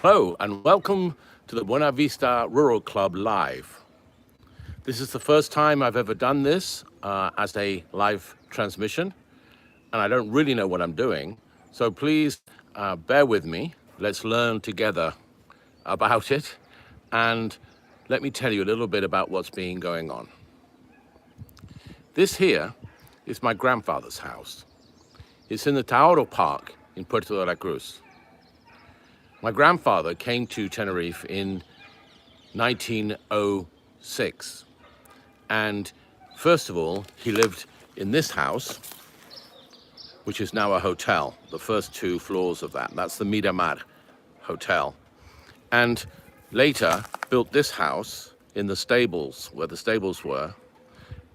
Hello and welcome to the Buenavista Rural Club Live. This is the first time I've ever done this as a live transmission, and I don't really know what I'm doing, so please bear with me. Let's learn together about it, and let me tell you a little bit about what's been going on. This here is my grandfather's house. It's in the Tauro Park in Puerto de la Cruz. My grandfather came to Tenerife in 1906. And first of all, he lived in this house, which is now a hotel, the first 2 floors of that. That's the Miramar Hotel. And later built this house in the stables, where the stables were,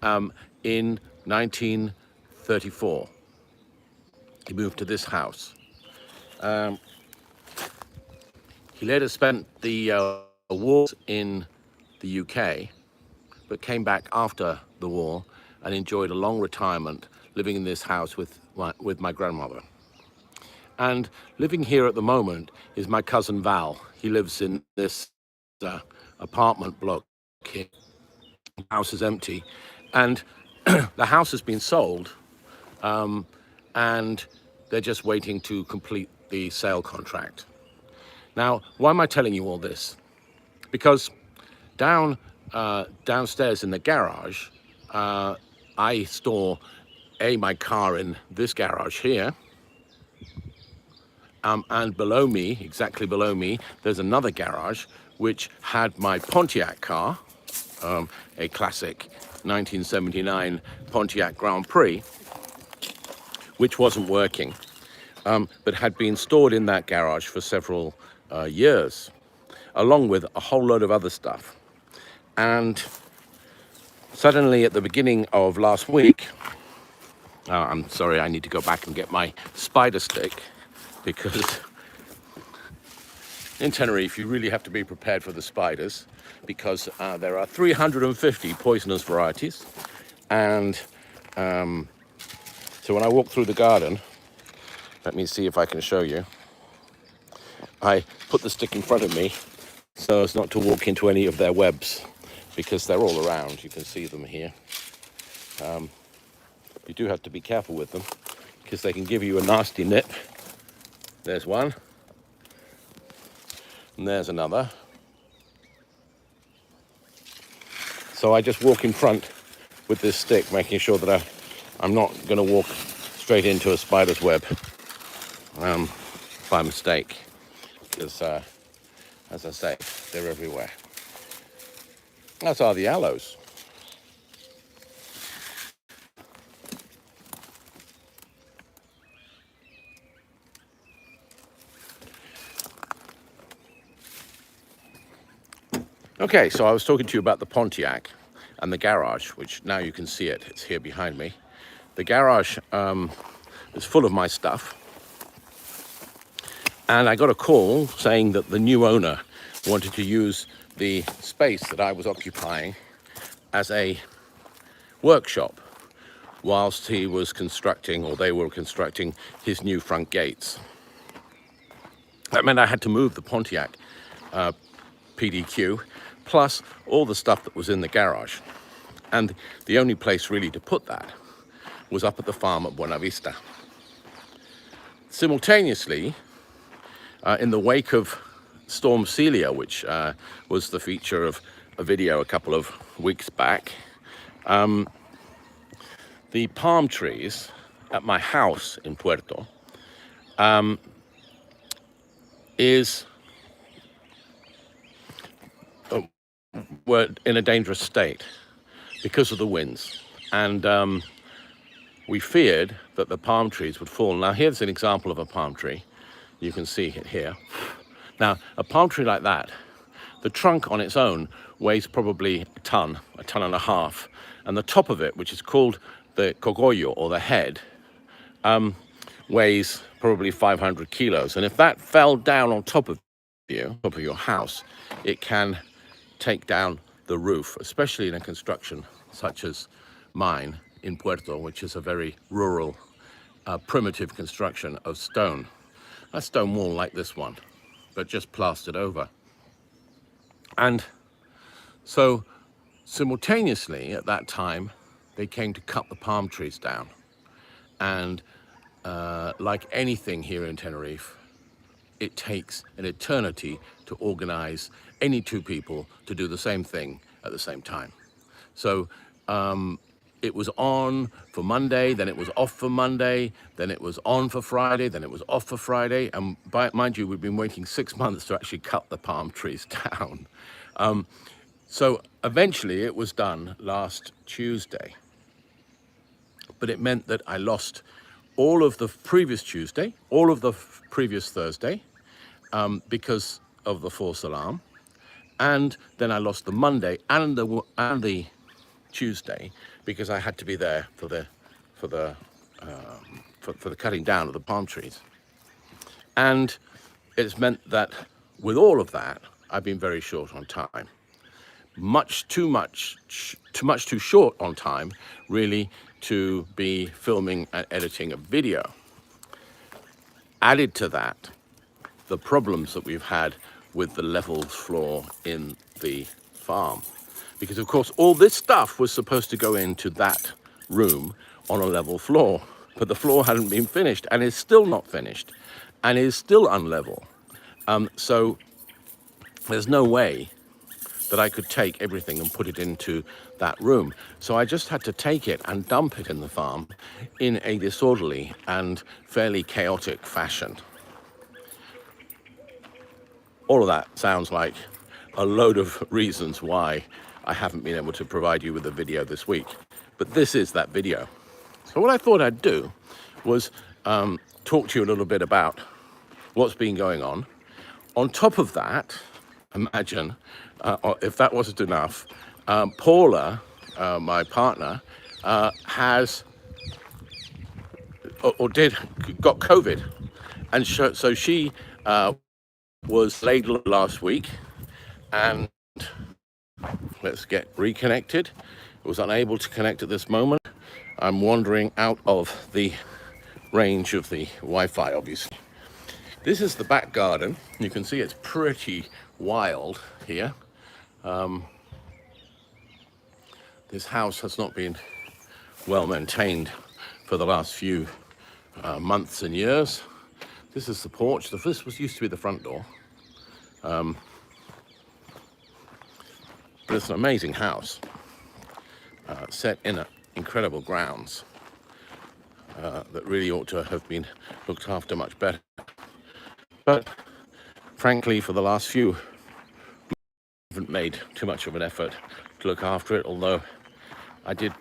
in 1934. He moved to this house. He later spent the wars in the UK, but came back after the war and enjoyed a long retirement living in this house with my grandmother. And living here at the moment is my cousin Val. He lives in this apartment block here. The house is empty, and the house has been sold, and they're just waiting to complete the sale contract. Now, why am I telling you all this? Because downstairs in the garage, I store my car in this garage here, and below me, exactly below me, there's another garage which had my Pontiac car, a classic 1979 Pontiac Grand Prix, which wasn't working, but had been stored in that garage for several years, along with a whole load of other stuff. And suddenly at the beginning of last week, I'm sorry, I need to go back and get my spider stick, because in Tenerife you really have to be prepared for the spiders, because there are 350 poisonous varieties. And so when I walk through the garden, let me see if I can show you. I put the stick in front of me so as not to walk into any of their webs, because they're all around. You can see them here. You do have to be careful with them, because they can give you a nasty nip. There's one, and there's another. So I just walk in front with this stick, making sure that I'm not going to walk straight into a spider's web by mistake, because as I say, they're everywhere. That's are the aloes. Okay, so I was talking to you about the Pontiac and the garage, which now you can see it. It's here behind me. The garage is full of my stuff. And I got a call saying that the new owner wanted to use the space that I was occupying as a workshop whilst he was constructing, or they were constructing, his new front gates. That meant I had to move the Pontiac PDQ, plus all the stuff that was in the garage. And the only place really to put that was up at the farm at Buenavista. Simultaneously, in the wake of Storm Celia, which was the feature of a video a couple of weeks back, the palm trees at my house in Puerto were in a dangerous state because of the winds. And we feared that the palm trees would fall. Now, here's an example of a palm tree. You can see it here. Now, a palm tree like that, the trunk on its own weighs probably a ton and a half. And the top of it, which is called the cogollo, or the head, weighs probably 500 kilos. And if that fell down on top of your house, it can take down the roof, especially in a construction such as mine in Puerto, which is a very rural, primitive construction of stone. A stone wall like this one. but just plastered over. And so simultaneously at that time, they came to cut the palm trees down. And like anything here in Tenerife, it takes an eternity to organize any two people to do the same thing at the same time. So it was on for Monday, then it was off for Monday, then it was on for Friday, then it was off for Friday. And mind you, we've been waiting 6 months to actually cut the palm trees down. So eventually it was done last Tuesday. But it meant that I lost all of the previous Tuesday, all of the previous Thursday, because of the false alarm. And then I lost the Monday and the Tuesday because I had to be there for the cutting down of the palm trees. And it's meant that with all of that, I've been very short on time. Much too short on time, really, to be filming and editing a video. Added to that, the problems that we've had with the level floor in the farm. Because of course, all this stuff was supposed to go into that room on a level floor, but the floor hadn't been finished and is still not finished and is still unlevel. So there's no way that I could take everything and put it into that room. So I just had to take it and dump it in the farm in a disorderly and fairly chaotic fashion. All of that sounds like a load of reasons why I haven't been able to provide you with a video this week, but this is that video. So what I thought I'd do was talk to you a little bit about what's been going on. On top of that, imagine, if that wasn't enough, Paula, my partner, got COVID. And so she was laid last week, and let's get reconnected. Was unable to connect at this moment. I'm wandering out of the range of the Wi-Fi, obviously. This is the back garden. You can see it's pretty wild here. This house has not been well maintained for the last few months and years. This is the porch. This used to be the front door. But it's an amazing house, set in incredible grounds that really ought to have been looked after much better. But frankly, for the last few, I haven't made too much of an effort to look after it, although I did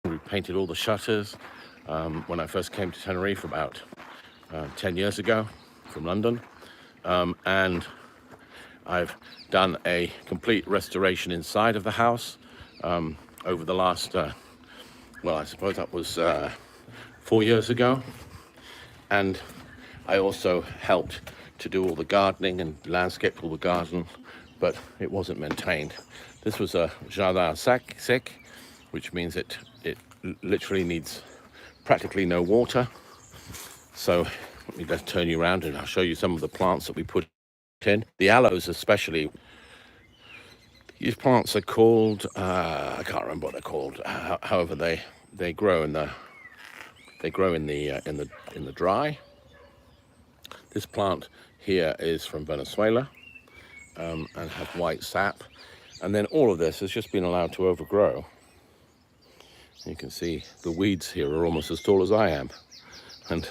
repainted all the shutters when I first came to Tenerife about 10 years ago from London. And I've done a complete restoration inside of the house over the last, well, I suppose that was 4 years ago. And I also helped to do all the gardening and landscape all the garden, but it wasn't maintained. This was a jardin sec, which means it literally needs practically no water. So let me just turn you around and I'll show you some of the plants that we put in. The aloes especially. These plants are called, I can't remember what they're called. However, they grow in the dry. This plant here is from Venezuela and have white sap. And then all of this has just been allowed to overgrow. You can see the weeds here are almost as tall as I am. And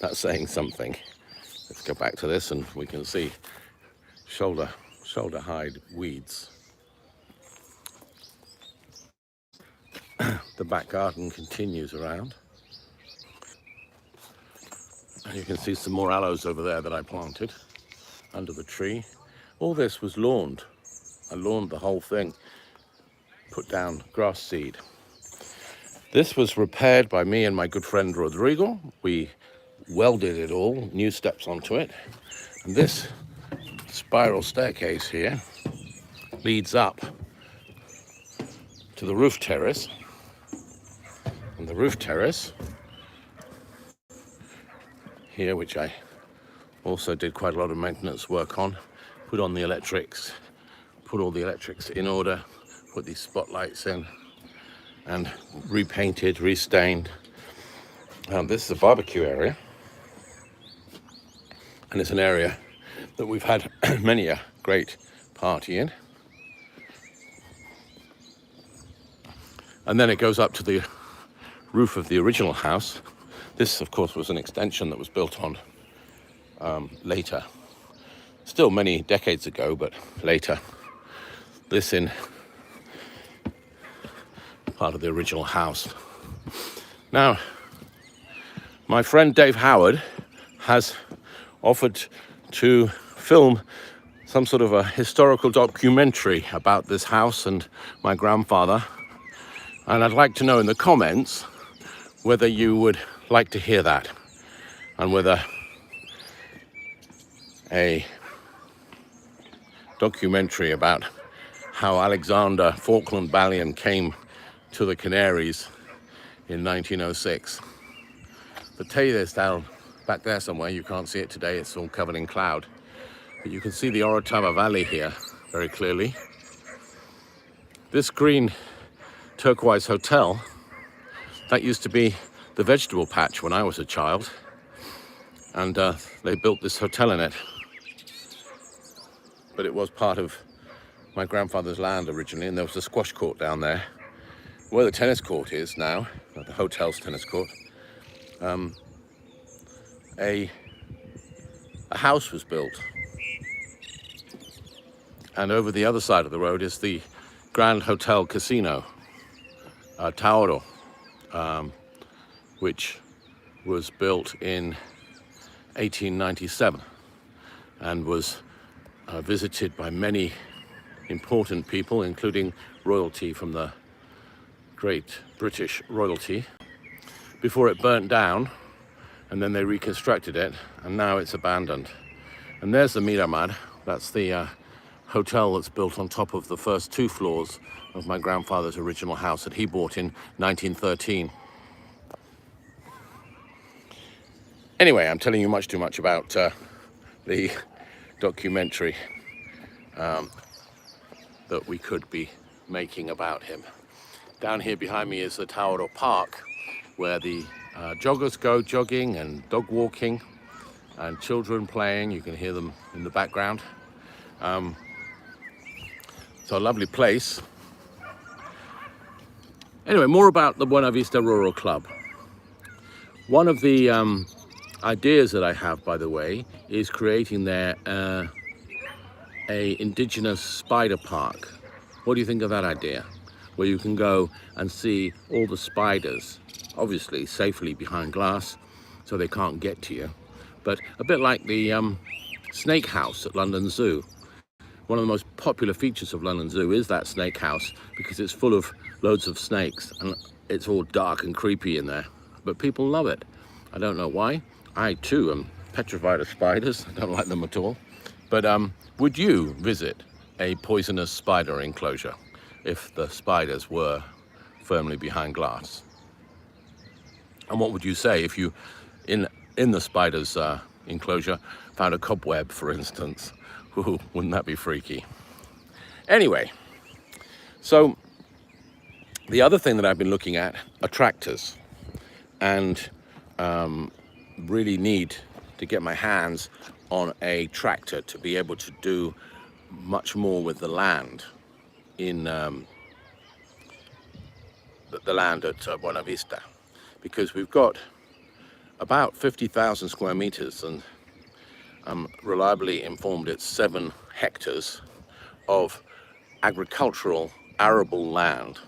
that's saying something. Let's go back to this and we can see shoulder high weeds. The back garden continues around. And you can see some more aloes over there that I planted under the tree. All this was lawned. I lawned the whole thing, put down grass seed. This was repaired by me and my good friend Rodrigo. We welded it all, new steps onto it. And this spiral staircase here leads up to the roof terrace. And the roof terrace here, which I Also did quite a lot of maintenance work on, put on the electrics, put all the electrics in order, put these spotlights in, and repainted, restained. This is a barbecue area, and it's an area that we've had many a great party in. And then it goes up to the roof of the original house. This, of course, was an extension that was built on later. Still many decades ago, but later. This in part of the original house. Now, my friend Dave Howard has offered to film some sort of a historical documentary about this house and my grandfather. And I'd like to know in the comments whether you would like to hear that, and whether a documentary about how Alexander Falkland Ballion came to the Canaries in 1906. But tell you this, down back there somewhere, you can't see it today, it's all covered in cloud, but you can see the Orotava Valley here very clearly. This green turquoise hotel, that used to be the vegetable patch when I was a child, and they built this hotel in it. But it was part of my grandfather's land originally, and there was a squash court down there. Where the tennis court is now, the hotel's tennis court, a house was built. And over the other side of the road is the Grand Hotel Casino, Tauro, which was built in 1897 and was visited by many important people, including royalty from the great British royalty, before it burnt down, and then they reconstructed it, and now it's abandoned. And there's the Miramar. That's the hotel that's built on top of the first 2 floors of my grandfather's original house that he bought in 1913. Anyway, I'm telling you much too much about the documentary that we could be making about him. Down here behind me is the Tauro Park, where the joggers go jogging and dog walking, and children playing. You can hear them in the background. It's a lovely place. Anyway, more about the Buenavista Rural Club. One of the ideas that I have, by the way, is creating there a indigenous spider park. What do you think of that idea? Where you can go and see all the spiders, obviously safely behind glass, so they can't get to you. But a bit like the snake house at London Zoo. One of the most popular features of London Zoo is that snake house, because it's full of loads of snakes and it's all dark and creepy in there. But people love it. I don't know why. I too am petrified of spiders. I don't like them at all. But would you visit a poisonous spider enclosure if the spiders were firmly behind glass? And what would you say if you, in the spider's enclosure, found a cobweb, for instance? Ooh, wouldn't that be freaky? Anyway, so the other thing that I've been looking at are tractors, and really need to get my hands on a tractor to be able to do much more with the land in the land at Buenavista, because we've got about 50,000 square meters, and I'm reliably informed it's 7 hectares of agricultural arable land,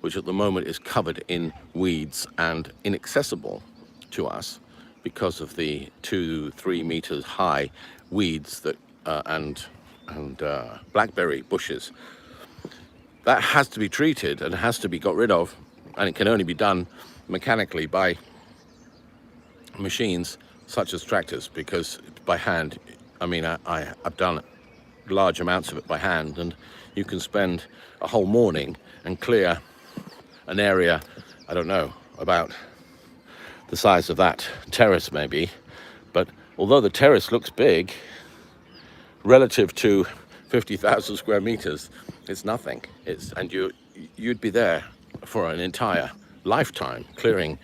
which at the moment is covered in weeds and inaccessible to us because of the 2-3 meters high weeds that and blackberry bushes. That has to be treated and has to be got rid of, and it can only be done mechanically by machines such as tractors, because by hand, I mean, I've done large amounts of it by hand, and you can spend a whole morning and clear an area, I don't know, about the size of that terrace maybe, But although the terrace looks big, relative to 50,000 square meters, it's nothing. And you'd be there for an entire lifetime clearing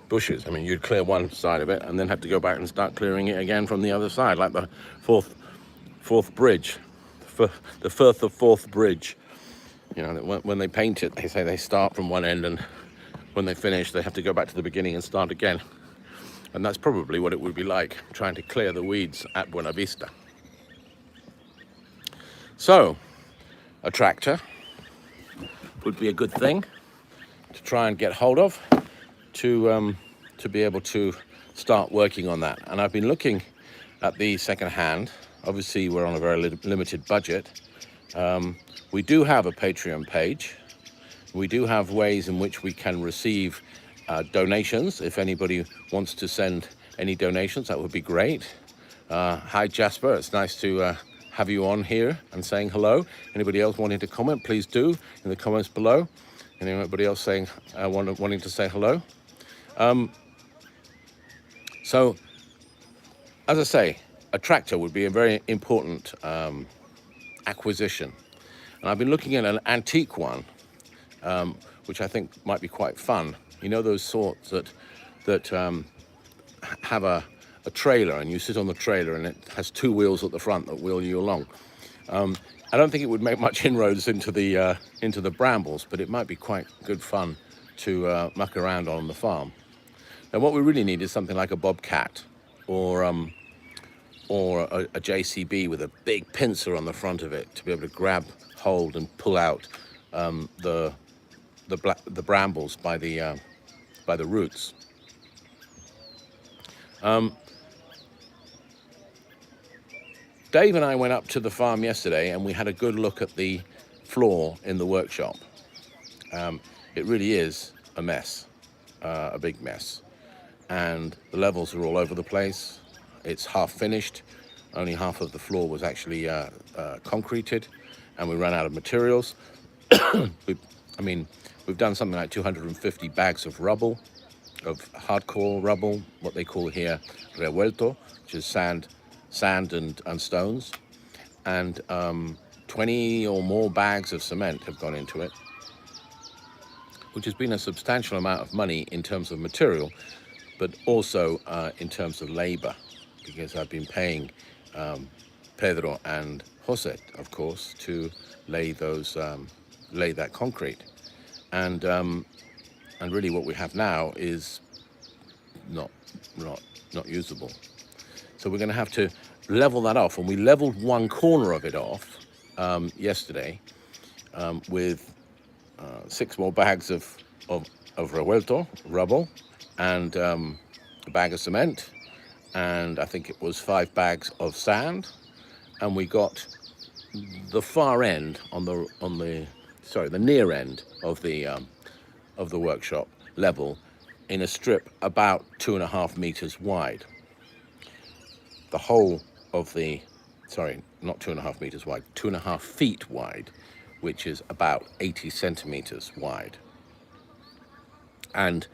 bushes. I mean, you'd clear one side of it and then have to go back and start clearing it again from the other side, like the fourth bridge, the Firth of Forth Bridge. You know, when they paint it, they say they start from one end, and when they finish, they have to go back to the beginning and start again. And that's probably what it would be like trying to clear the weeds at Buenavista. So, a tractor would be a good thing to try and get hold of to be able to start working on that. And I've been looking at the second hand. Obviously, we're on a very limited budget. We do have a Patreon page. We do have ways in which we can receive donations. If anybody wants to send any donations, that would be great. Hi, Jasper. It's nice to have you on here and saying hello. Anybody else wanting to comment, please do in the comments below. Anybody else saying wanting to say hello? So, as I say, a tractor would be a very important acquisition. And I've been looking at an antique one, which I think might be quite fun. You know, those sorts that have a trailer, and you sit on the trailer and it has two wheels at the front that wheel you along. I don't think it would make much inroads into the brambles, but it might be quite good fun to muck around on the farm. Now, what we really need is something like a bobcat or a JCB with a big pincer on the front of it to be able to grab hold and pull out the brambles by the roots. Dave and I went up to the farm yesterday and we had a good look at the floor in the workshop. It really is a mess, a big mess. And the levels are all over the place. It's half finished. Only half of the floor was actually concreted, and we ran out of materials. We've done something like 250 bags of rubble, of hardcore rubble, what they call here revuelto, which is sand and stones, and 20 or more bags of cement have gone into it, which has been a substantial amount of money in terms of material, but also in terms of labor, because I've been paying Pedro and Jose, of course, to lay that concrete, and really what we have now is not usable. So we're going to have to level that off, and we leveled one corner of it off yesterday with 6 more bags of revuelto, rubble, and a bag of cement, and I think it was 5 bags of sand, and we got the far end the near end of the workshop level in a strip about 2.5 meters wide. The whole of not 2.5 meters wide, 2.5 feet wide, which is about 80 centimeters wide. And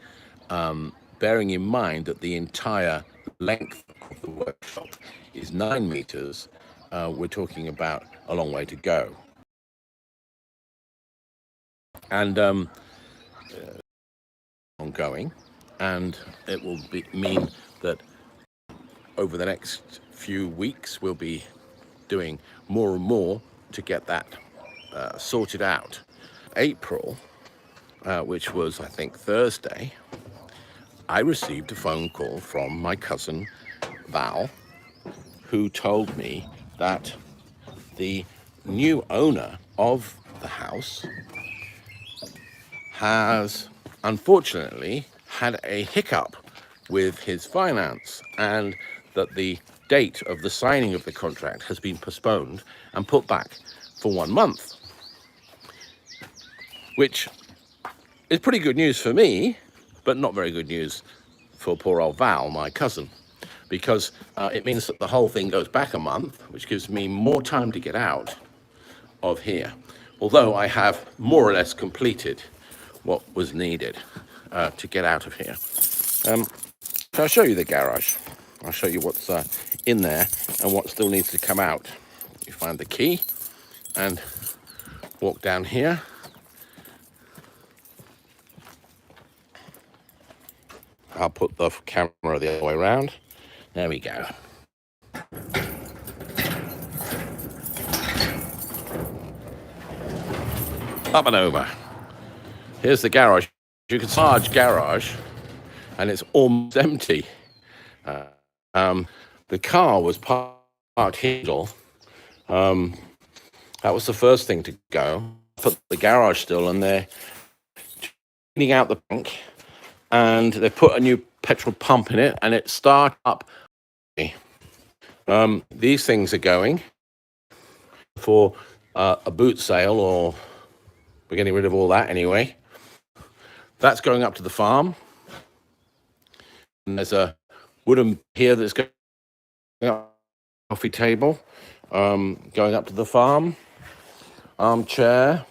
bearing in mind that the entire length of the workshop is 9 meters, we're talking about a long way to go. And ongoing, and it will mean that over the next few weeks we'll be doing more and more to get that sorted out. April, which was I think Thursday, I received a phone call from my cousin Val, who told me that the new owner of the house has unfortunately had a hiccup with his finance, and that the date of the signing of the contract has been postponed and put back for 1 month, which is pretty good news for me, but not very good news for poor old Val, my cousin, because it means that the whole thing goes back a month, which gives me more time to get out of here, although I have more or less completed what was needed to get out of here. So I'll show you the garage. I'll show you what's in there and what still needs to come out. You find the key and walk down here. I'll put the camera the other way around. There we go. Up and over. Here's the garage. You can see a large garage, and it's almost empty. The car was parked here. That was the first thing to go. Put the garage still, and they're cleaning out the bank, and they put a new petrol pump in it, and it started up. These things are going for a boot sale, or we're getting rid of all that anyway. That's going up to the farm. And there's a wooden here that's going up, coffee table, going up to the farm. Armchair.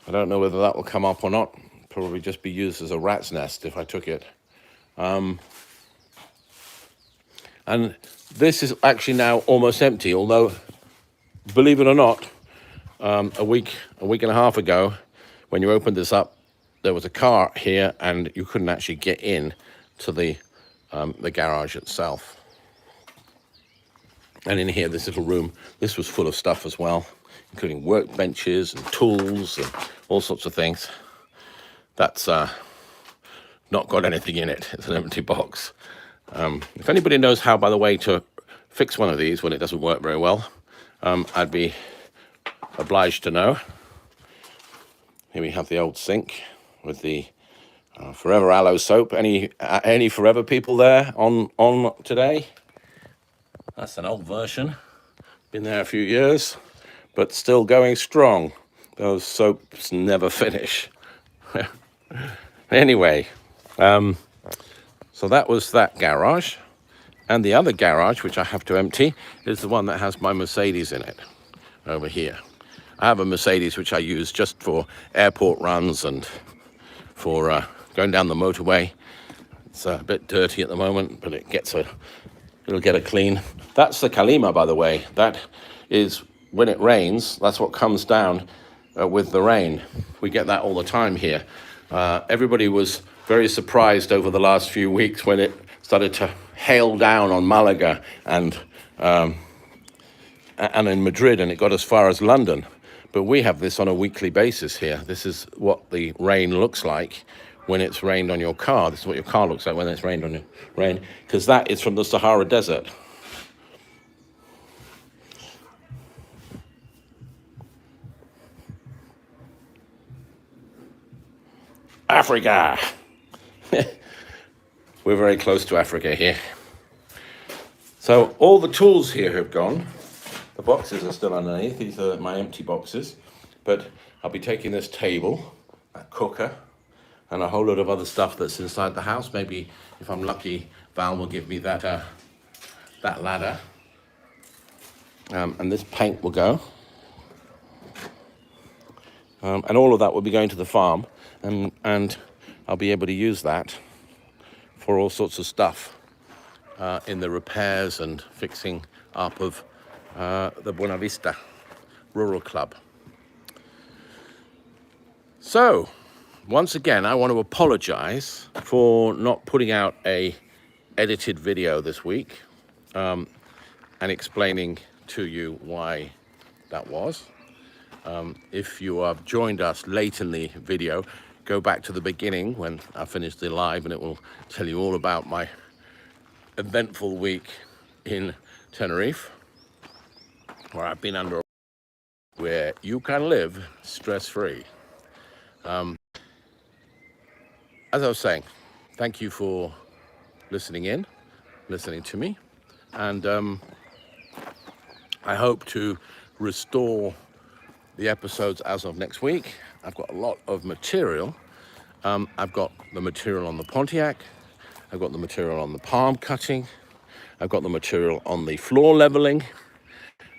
I don't know whether that will come up or not. Probably just be used as a rat's nest if I took it. And this is actually now almost empty, although, believe it or not, a week and a half ago, when you opened this up, there was a car here and you couldn't actually get in to the garage itself. And in here, this little room, this was full of stuff as well, including workbenches and tools and all sorts of things. That's not got anything in it. It's an empty box. If anybody knows how, by the way, to fix one of these when it doesn't work very well, I'd be obliged to know. Here we have the old sink with the Forever Aloe soap. Any Forever people there on today? That's an old version. Been there a few years, but still going strong. Those soaps never finish. Anyway, so that was that garage. And the other garage, which I have to empty, is the one that has my Mercedes in it, over here. I have a Mercedes which I use just for airport runs and for going down the motorway. It's a bit dirty at the moment, but it'll get a clean. That's the Kalima, by the way. That is, when it rains, that's what comes down with the rain. We get that all the time here. Everybody was very surprised over the last few weeks when it started to hail down on Malaga and in Madrid, and it got as far as London. But we have this on a weekly basis here. This is what the rain looks like when it's rained on your car. This is what your car looks like when it's rained on your rain, because that is from the Sahara Desert. Africa. We're very close to Africa here. So all the tools here have gone. The boxes are still underneath. These are my empty boxes. But I'll be taking this table, a cooker, and a whole lot of other stuff that's inside the house. Maybe, if I'm lucky, Val will give me that ladder. And this paint will go. And all of that will be going to the farm. And I'll be able to use that for all sorts of stuff in the repairs and fixing up of the Buenavista Rural Club. So, once again, I want to apologize for not putting out a edited video this week and explaining to you why that was. If you have joined us late in the video, go back to the beginning when I finished the live, and it will tell you all about my eventful week in Tenerife, where I've been under, where you can live stress-free. As I was saying, thank you for listening to me, and I hope to restore the episodes as of next week. I've got a lot of material. I've got the material on the Pontiac, I've got the material on the palm cutting, I've got the material on the floor leveling,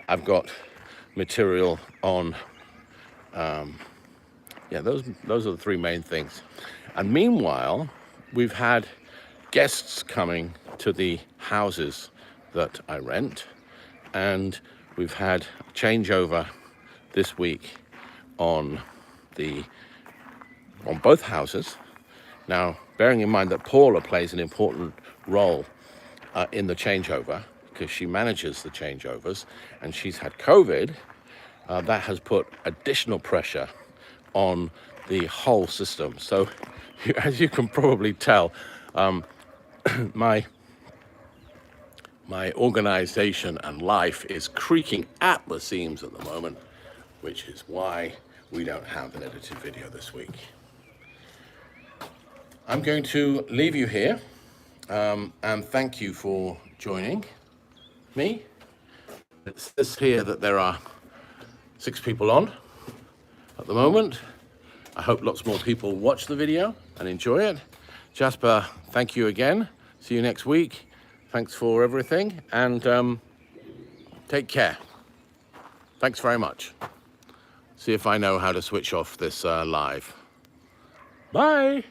I've got material on, those are the three main things. And meanwhile, we've had guests coming to the houses that I rent, and we've had a changeover this week on both houses. Now, bearing in mind that Paula plays an important role in the changeover because she manages the changeovers, and she's had COVID, that has put additional pressure on the whole system. So, as you can probably tell, my organization and life is creaking at the seams at the moment, which is why we don't have an edited video this week. I'm going to leave you here, and thank you for joining me. It says here that there are 6 people on at the moment. I hope lots more people watch the video and enjoy it. Jasper, thank you again. See you next week. Thanks for everything, and take care. Thanks very much. See if I know how to switch off this live. Bye.